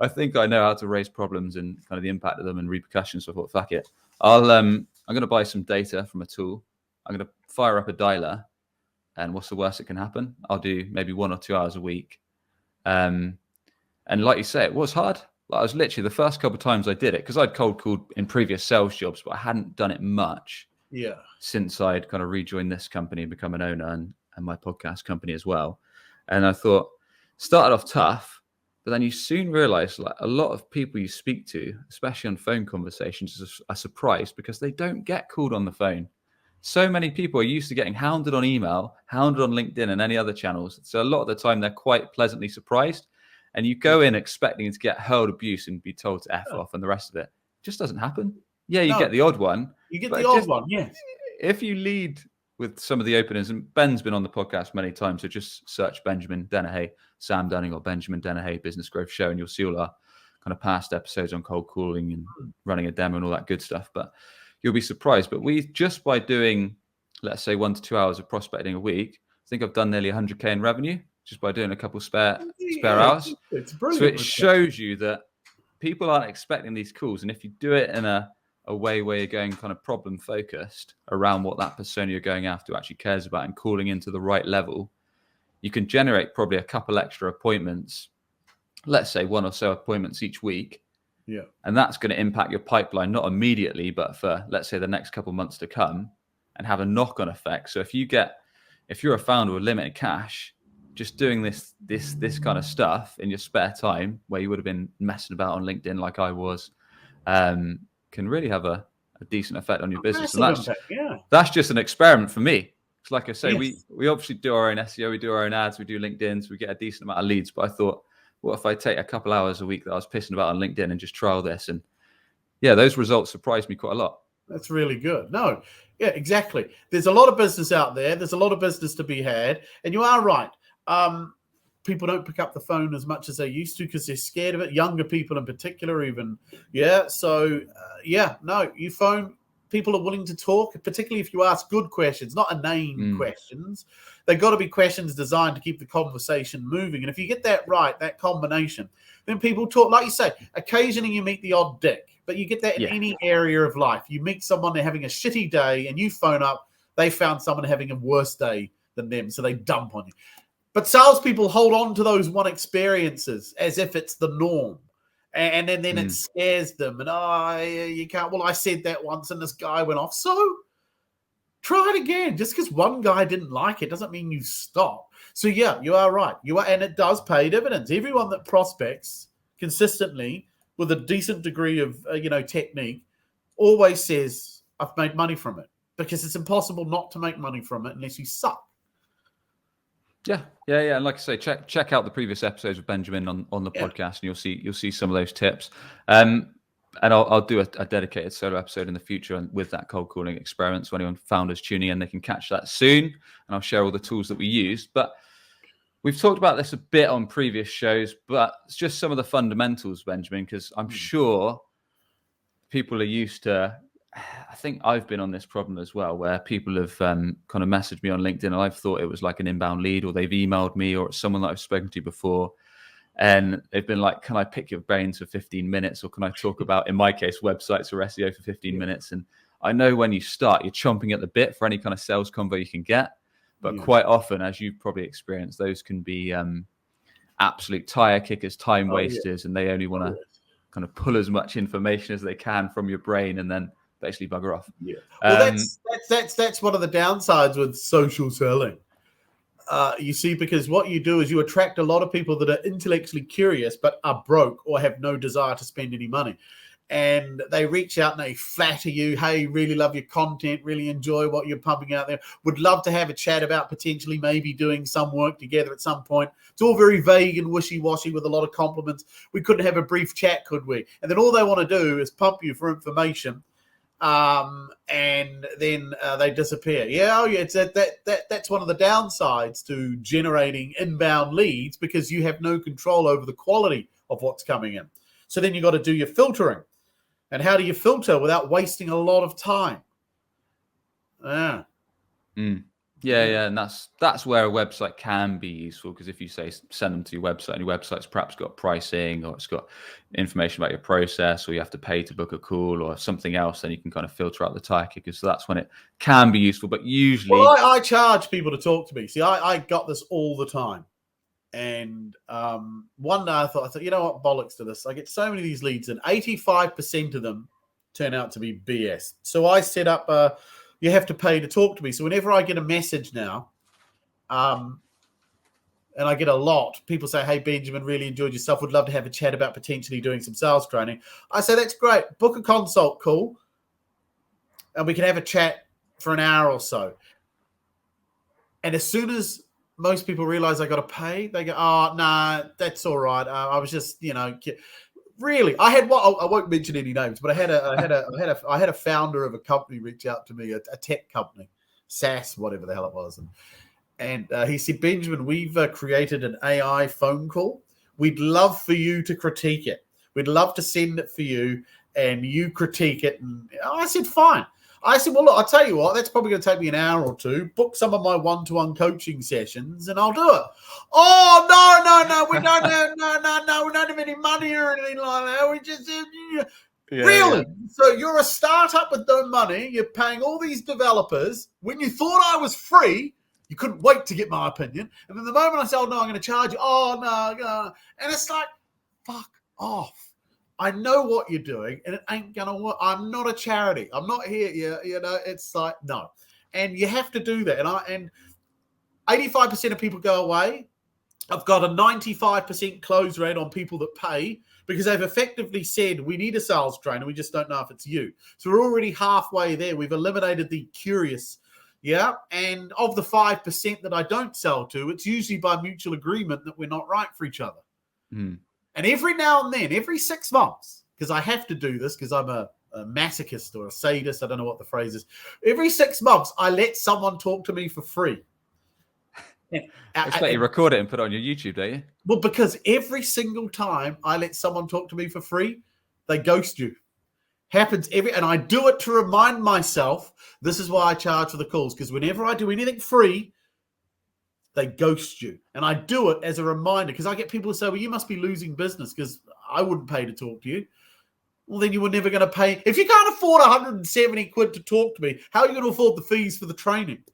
I think I know how to raise problems and kind of the impact of them and repercussions. So I thought, fuck it. I'm going to buy some data from a tool. I'm going to fire up a dialer. And what's the worst that can happen? I'll do maybe 1 or 2 hours a week. And like you say, it was hard. Like I was literally the first couple of times I did it, because I'd cold called in previous sales jobs, but I hadn't done it much since I'd kind of rejoined this company and become an owner and my podcast company as well. And I thought, started off tough, But then you soon realize like a lot of people you speak to, especially on phone conversations, are surprised because they don't get called on the phone. So many people are used to getting hounded on email, hounded on LinkedIn and any other channels. So a lot of the time they're quite pleasantly surprised. And you go in expecting to get hurled abuse and be told to F off and the rest of it. It just doesn't happen. Yeah, you get the odd one. You get the odd one, yes. If you lead with some of the openers, and Ben's been on the podcast many times, so just search Benjamin Dennehy, Sam Dunning, or Benjamin Dennehy Business Growth Show, and you'll see all our kind of past episodes on cold calling and running a demo and all that good stuff. But you'll be surprised. But we, just by doing, let's say, 1 to 2 hours of prospecting a week, I think I've done nearly 100K in revenue just by doing a couple spare hours. It's brilliant. So it shows you that people aren't expecting these calls. And if you do it in a way where you're going kind of problem focused around what that persona you're going after actually cares about and calling into the right level, you can generate probably a couple extra appointments, let's say 1 or so appointments each week. Yeah. And that's going to impact your pipeline, not immediately, but for, let's say, the next couple of months to come, and have a knock-on effect. So if you're a founder with limited cash, just doing this kind of stuff in your spare time where you would have been messing about on LinkedIn like I was, can really have a decent effect on your business. And that's just an experiment for me. It's like I say, we obviously do our own SEO, we do our own ads, we do LinkedIn, so we get a decent amount of leads. But I thought, what if I take a couple hours a week that I was pissing about on LinkedIn and just trial this? And yeah, those results surprised me quite a lot. That's really good. No, yeah, exactly. There's a lot of business out there. There's a lot of business to be had. And you are right. People don't pick up the phone as much as they used to because they're scared of it. Younger people in particular, even. Yeah. So, you phone. People are willing to talk, particularly if you ask good questions, not inane questions. They've got to be questions designed to keep the conversation moving. And if you get that right, that combination, then people talk. Like you say, occasionally you meet the odd dick, but you get that in any area of life. You meet someone, they're having a shitty day, and you phone up, they found someone having a worse day than them, so they dump on you. But salespeople hold on to those one experiences as if it's the norm. And then it scares them. And, you can't. Well, I said that once and this guy went off. So try it again. Just because one guy didn't like it doesn't mean you stop. So, yeah, you are right. And it does pay dividends. Everyone that prospects consistently with a decent degree of, technique always says, I've made money from it. Because it's impossible not to make money from it unless you suck. Yeah. And like I say, check out the previous episodes with Benjamin on the podcast, and you'll see some of those tips. And I'll do a dedicated solo episode in the future with that cold calling experiment. So anyone founders tuning in, they can catch that soon. And I'll share all the tools that we used. But we've talked about this a bit on previous shows, but it's just some of the fundamentals, Benjamin, because I'm sure people are used to. I think I've been on this problem as well, where people have kind of messaged me on LinkedIn and I've thought it was like an inbound lead, or they've emailed me, or it's someone that I've spoken to before. And they've been like, can I pick your brains for 15 minutes? Or can I talk about, in my case, websites or SEO for 15 minutes? And I know when you start, you're chomping at the bit for any kind of sales convo you can get. But quite often, as you've probably experienced, those can be absolute tire kickers, time wasters, and they only want to kind of pull as much information as they can from your brain and then basically bugger off. Yeah. Well, that's one of the downsides with social selling. You see, because what you do is you attract a lot of people that are intellectually curious but are broke or have no desire to spend any money. And they reach out and they flatter you. Hey, really love your content, really enjoy what you're pumping out there. Would love to have a chat about potentially maybe doing some work together at some point. It's all very vague and wishy-washy with a lot of compliments. We couldn't have a brief chat, could we? And then all they want to do is pump you for information. And then they disappear. It's that's one of the downsides to generating inbound leads, because you have no control over the quality of what's coming in. So then you got to do your filtering. And how do you filter without wasting a lot of time? Yeah, and that's where a website can be useful, because if you say send them to your website, and your website's perhaps got pricing, or it's got information about your process, or you have to pay to book a call or something else, then you can kind of filter out the tire kickers. So that's when it can be useful. But usually, I charge people to talk to me. See, I got this all the time. And one day I thought, you know what, bollocks to this. I get so many of these leads, and 85% of them turn out to be BS. So I set up you have to pay to talk to me. So whenever I get a message now, and I get a lot. People say, hey, Benjamin, really enjoyed yourself. Would love to have a chat about potentially doing some sales training. I say, that's great. Book a consult call, and we can have a chat for an hour or so. And as soon as most people realize I got to pay, they go, oh, nah, that's all right. I was just, really. I had one. I won't mention any names, but I had a founder of a company reach out to me, a tech company, SaaS, whatever the hell it was, and he said, Benjamin, we've created an AI phone call. We'd love for you to critique it. We'd love to send it for you, and you critique it. And I said, fine. I said, well, look, I'll tell you what, that's probably going to take me an hour or two. Book some of my one-to-one coaching sessions, and I'll do it. Oh, no, we don't have any money or anything like that. We just, really? Yeah. So you're a startup with no money. You're paying all these developers. When you thought I was free, you couldn't wait to get my opinion. And then the moment I said, oh, no, I'm going to charge you. Oh, no. And it's like, fuck off. I know what you're doing, and it ain't going to work. I'm not a charity. I'm not here. It's like, no. And you have to do that. And 85% of people go away. I've got a 95% close rate on people that pay because they've effectively said, we need a sales trainer. We just don't know if it's you. So we're already halfway there. We've eliminated the curious. Yeah. And of the 5% that I don't sell to, it's usually by mutual agreement that we're not right for each other. Mm. And every now and then, every 6 months, because I have to do this because I'm a masochist or a sadist, I don't know what the phrase is. Every 6 months, I let someone talk to me for free. I expect you record it and put it on your YouTube, don't you? Well, because every single time I let someone talk to me for free, they ghost you. Happens and I do it to remind myself, this is why I charge for the calls, because whenever I do anything free, they ghost you. And I do it as a reminder, because I get people who say, well, you must be losing business because I wouldn't pay to talk to you. Well, then you were never going to pay. If you can't afford 170 quid to talk to me, how are you going to afford the fees for the training?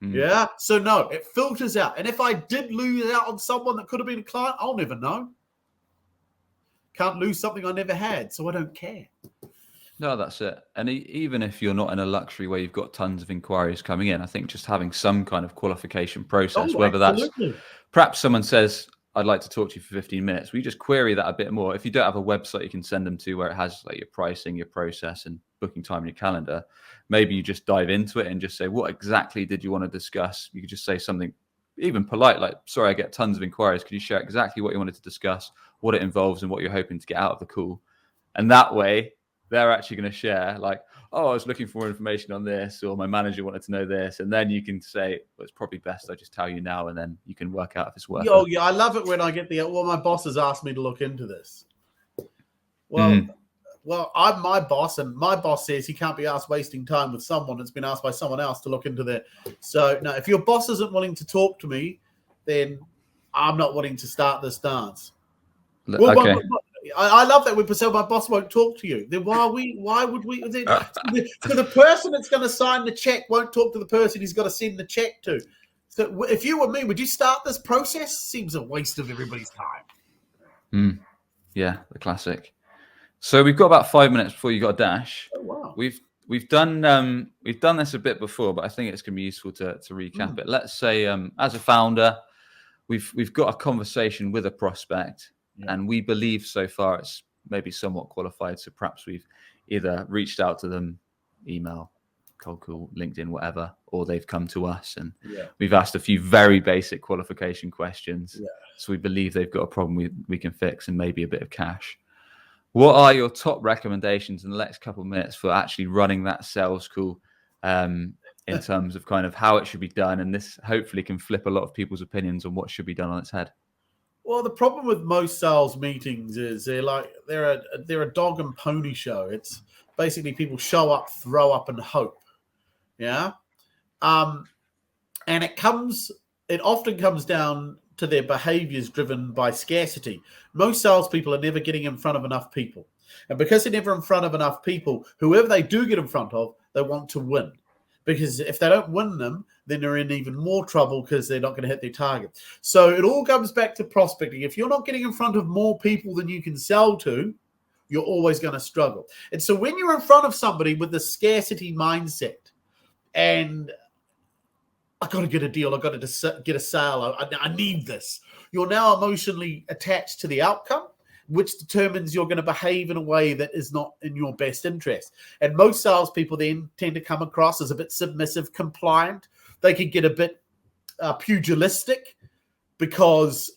Mm. Yeah. So no, it filters out. And if I did lose out on someone that could have been a client, I'll never know. Can't lose something I never had, so I don't care. No, that's it. And even if you're not in a luxury where you've got tons of inquiries coming in, I think just having some kind of qualification process, whether absolutely. That's perhaps someone says, I'd like to talk to you for 15 minutes. We just query that a bit more. If you don't have a website you can send them to where it has like your pricing, your process, and booking time in your calendar, maybe you just dive into it and just say, what exactly did you want to discuss? You could just say something even polite, like, sorry, I get tons of inquiries. Could you share exactly what you wanted to discuss, what it involves, and what you're hoping to get out of the call? And that way, they're actually going to share like, oh, I was looking for more information on this, or my manager wanted to know this. And then you can say, well, it's probably best I just tell you now, and then you can work out if it's worth it. Oh, yeah, I love it when I get my boss has asked me to look into this. Well, I'm my boss, and my boss says he can't be asked wasting time with someone that's been asked by someone else to look into that. So, no, if your boss isn't willing to talk to me, then I'm not willing to start this dance. Okay. I love that when people say my boss won't talk to you. Then why would we? So the person that's going to sign the check won't talk to the person he's got to send the check to. So if you were me, would you start this process? Seems a waste of everybody's time. Yeah, the classic. So we've got about 5 minutes before you got a dash. Oh, wow. We've done this a bit before, but I think it's going to be useful to recap it. Let's say as a founder, we've got a conversation with a prospect. Yeah. And we believe so far it's maybe somewhat qualified. So perhaps we've either reached out to them, email, cold call, LinkedIn, whatever, or they've come to us and we've asked a few very basic qualification questions. Yeah. So we believe they've got a problem we can fix and maybe a bit of cash. What are your top recommendations in the next couple of minutes for actually running that sales call in terms of kind of how it should be done? And this hopefully can flip a lot of people's opinions on what should be done on its head. Well, the problem with most sales meetings is they're a dog and pony show. It's basically people show up, throw up, and hope. Yeah, and it often comes down to their behaviors driven by scarcity. Most salespeople are never getting in front of enough people, and because they're never in front of enough people, whoever they do get in front of, they want to win. Because if they don't win them, then they're in even more trouble because they're not going to hit their target. So it all comes back to prospecting. If you're not getting in front of more people than you can sell to, you're always going to struggle. And so when you're in front of somebody with the scarcity mindset, and I got to get a deal. I got to get a sale. I need this. You're now emotionally attached to the outcome, which determines you're going to behave in a way that is not in your best interest. And most salespeople then tend to come across as a bit submissive, compliant. They can get a bit pugilistic, because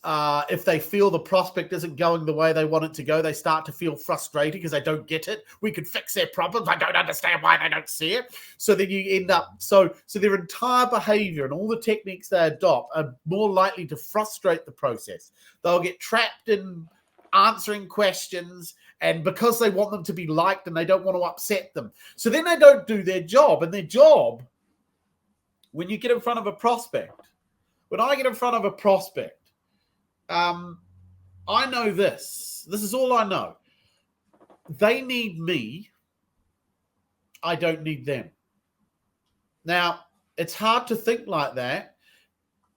if they feel the prospect isn't going the way they want it to go, they start to feel frustrated because they don't get it. We could fix their problems. I don't understand why they don't see it. So then you end up, so their entire behavior and all the techniques they adopt are more likely to frustrate the process. They'll get trapped in answering questions, and because they want them to be liked and they don't want to upset them. So then they don't do their job. And their job, when you get in front of a prospect, when I get in front of a prospect, I know this. This is all I know. They need me. I don't need them. Now, it's hard to think like that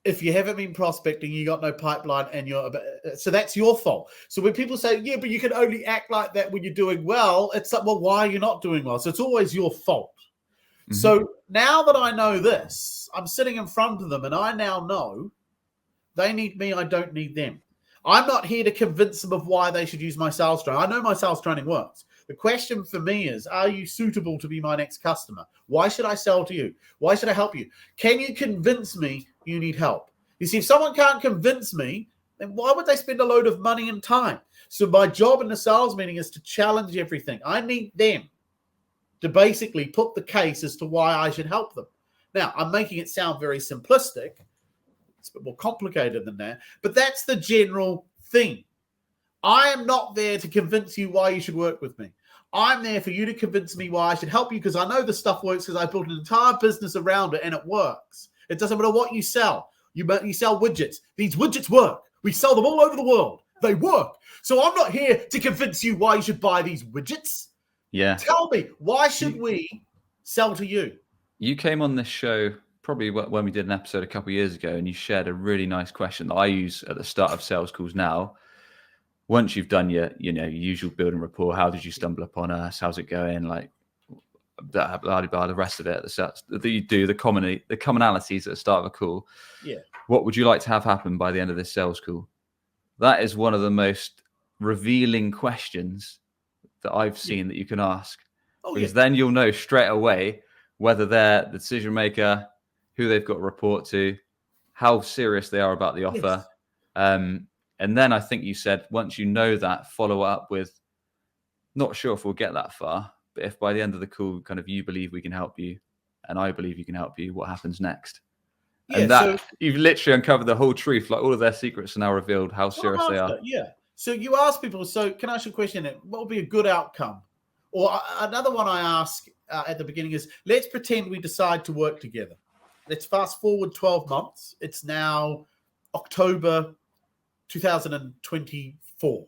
if you haven't been prospecting, you got no pipeline, and so that's your fault. So when people say, yeah, but you can only act like that when you're doing well, it's like, well, why are you not doing well? So it's always your fault. Mm-hmm. So now that I know this, I'm sitting in front of them and I now know they need me. I don't need them. I'm not here to convince them of why they should use my sales training. I know my sales training works. The question for me is, are you suitable to be my next customer? Why should I sell to you? Why should I help you? Can you convince me you need help? You see, if someone can't convince me, then why would they spend a load of money and time? So my job in the sales meeting is to challenge everything. I need them to basically put the case as to why I should help them. Now, I'm making it sound very simplistic. It's a bit more complicated than that, but that's the general thing. I am not there to convince you why you should work with me. I'm there for you to convince me why I should help you, because I know the stuff works, because I built an entire business around it and it works. It doesn't matter what you sell. You sell widgets. These widgets work. We sell them all over the world. They work. So I'm not here to convince you why you should buy these widgets. Yeah. Tell me, why should we sell to you? You came on this show probably when we did an episode a couple of years ago, and you shared a really nice question that I use at the start of sales calls now. Once you've done your usual building rapport, how did you stumble upon us? How's it going? Like blah, blah, blah, the rest of it that you do, the commonalities at the start of a call. Yeah. What would you like to have happen by the end of this sales call? That is one of the most revealing questions that I've seen that you can ask. Because then you'll know straight away whether they're the decision maker, who they've got to report to, how serious they are about the offer. Yes. And then I think you said, once you know that, follow up with, not sure if we'll get that far, but if by the end of the call, kind of you believe we can help you and I believe you can help you, what happens next? Yeah, and that you've literally uncovered the whole truth. Like all of their secrets are now revealed, how serious they are. Yeah. So you ask people, so can I ask you a question? What would be a good outcome? Or another one I ask at the beginning is, let's pretend we decide to work together. Let's fast forward 12 months. It's now October 2024.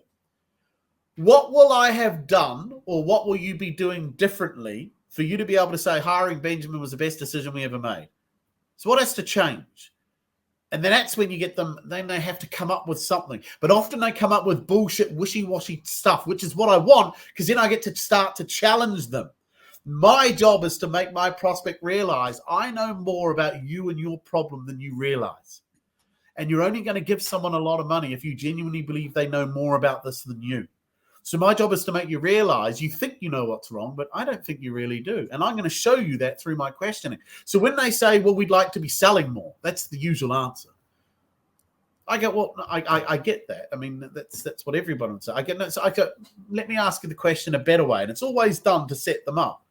What will I have done, or what will you be doing differently for you to be able to say hiring Benjamin was the best decision we ever made? So what has to change? And then that's when you get them, then they have to come up with something. But often they come up with bullshit, wishy-washy stuff, which is what I want, because then I get to start to challenge them. My job is to make my prospect realize I know more about you and your problem than you realize. And you're only going to give someone a lot of money if you genuinely believe they know more about this than you. So my job is to make you realize you think you know what's wrong, but I don't think you really do. And I'm going to show you that through my questioning. So when they say, well, we'd like to be selling more, that's the usual answer. I go, well, I get that. I mean, that's what everybody would say. I get no. So I go, let me ask you the question a better way. And it's always done to set them up.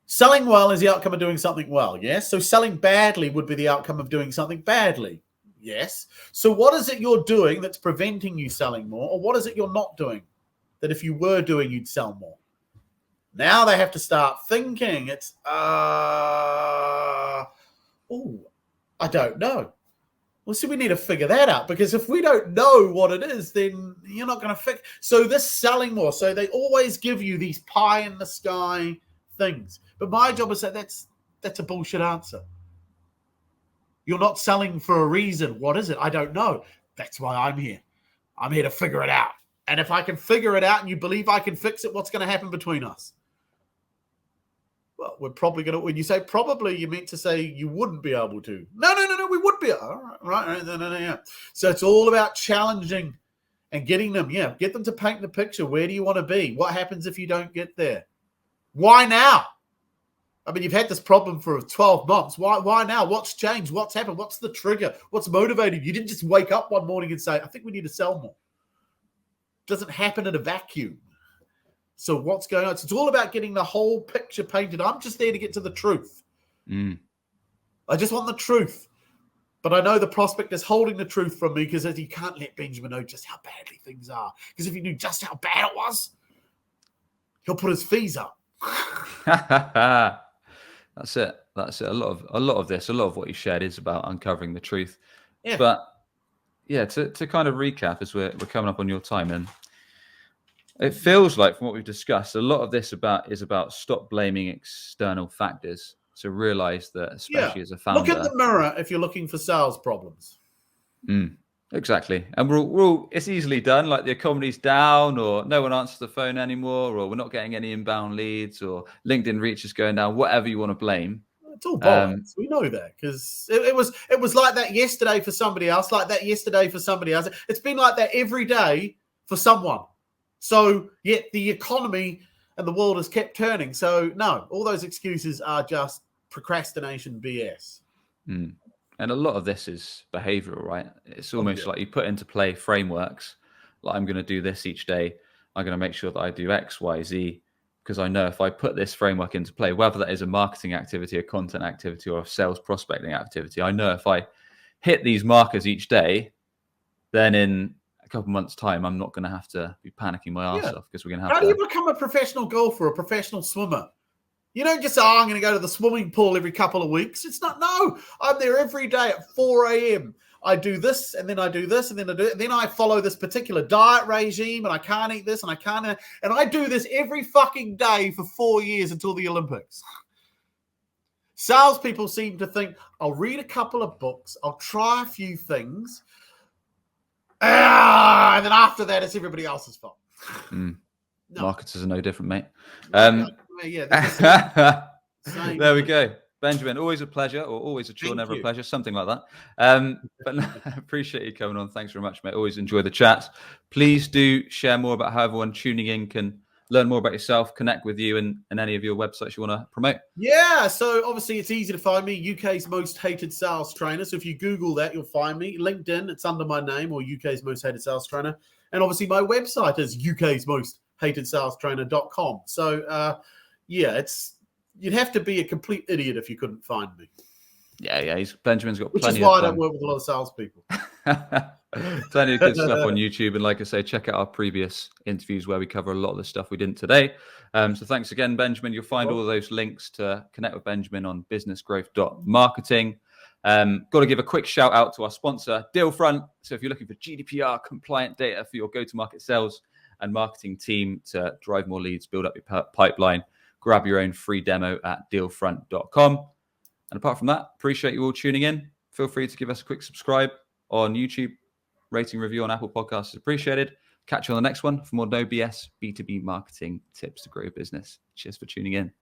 Selling well is the outcome of doing something well, yes? So selling badly would be the outcome of doing something badly, yes? So what is it you're doing that's preventing you selling more, or what is it you're not doing that if you were doing, you'd sell more? Now they have to start thinking. It's, I don't know. Well, see, we need to figure that out, because if we don't know what it is, then you're not going to fix. So this selling more, so they always give you these pie in the sky things. But my job is that that's a bullshit answer. You're not selling for a reason. What is it? I don't know. That's why I'm here. I'm here to figure it out. And if I can figure it out and you believe I can fix it, what's going to happen between us? Well, we're probably going to, when you say probably, you meant to say you wouldn't be able to. No, we would be. All right. No, yeah. So it's all about challenging and getting them, get them to paint the picture. Where do you want to be? What happens if you don't get there? Why now? I mean, you've had this problem for 12 months. Why now? What's changed? What's happened? What's the trigger? What's motivated you? You didn't just wake up one morning and say, I think we need to sell more. It doesn't happen in a vacuum. So what's going on? So it's all about getting the whole picture painted. I'm just there to get to the truth. I just want the truth. But I know the prospect is holding the truth from me because he can't let Benjamin know just how badly things are. Because if he knew just how bad it was, he'll put his fees up. That's it. A lot of what you shared is about uncovering the truth. Yeah. But yeah, to kind of recap as we're coming up on your time, and it feels like from what we've discussed, a lot of this is about stop blaming external factors. So realize that, especially as a founder, look in the mirror if you're looking for sales problems. Exactly. And we're all, it's easily done. Like the economy's down, or no one answers the phone anymore, or we're not getting any inbound leads, or LinkedIn reach is going down, whatever you want to blame. It's all bollocks. We know that because it was like that yesterday for somebody else, It's been like that every day for someone. So yet the economy and the world has kept turning. So no, all those excuses are just procrastination BS. And a lot of this is behavioral, right? It's almost like you put into play frameworks. Like, I'm going to do this each day. I'm going to make sure that I do X, Y, Z, because I know if I put this framework into play, whether that is a marketing activity, a content activity, or a sales prospecting activity, I know if I hit these markers each day, then in a couple of months' time, I'm not going to have to be panicking my ass off because we're going to have. How do you become a professional golfer, a professional swimmer? You don't just say, I'm going to go to the swimming pool every couple of weeks. It's not, no. I'm there every day at 4 a.m. I do this, and then I do this, and then I do it. Then I follow this particular diet regime, and I can't eat this, and I can't. And I do this every fucking day for 4 years until the Olympics. Salespeople seem to think, I'll read a couple of books, I'll try a few things, and then after that, it's everybody else's fault. No. Marketers are no different, mate. There we go. Benjamin, always a pleasure, or always a chore, never a pleasure, something like that. But no, I appreciate you coming on. Thanks very much, mate. Always enjoy the chat. Please do share more about how everyone tuning in can learn more about yourself, connect with you, and any of your websites you want to promote. Yeah, so obviously it's easy to find me, UK's most hated sales trainer. So if you Google that, you'll find me. LinkedIn, it's under my name, or UK's most hated sales trainer. And obviously my website is uksmosthatedSalesTrainer.com. So you'd have to be a complete idiot if you couldn't find me. Yeah. Benjamin's got plenty. Which is why I don't work with a lot of salespeople. Plenty of good stuff on YouTube, and like I say, check out our previous interviews where we cover a lot of the stuff we didn't today. So thanks again, Benjamin. You'll find all of those links to connect with Benjamin on businessgrowth.marketing. Got to give a quick shout out to our sponsor, Dealfront. So if you're looking for GDPR compliant data for your go-to-market sales and marketing team to drive more leads, build up your pipeline, grab your own free demo at dealfront.com. And apart from that, appreciate you all tuning in. Feel free to give us a quick subscribe on YouTube. Rating, review on Apple Podcasts is appreciated. Catch you on the next one for more no BS B2B marketing tips to grow your business. Cheers for tuning in.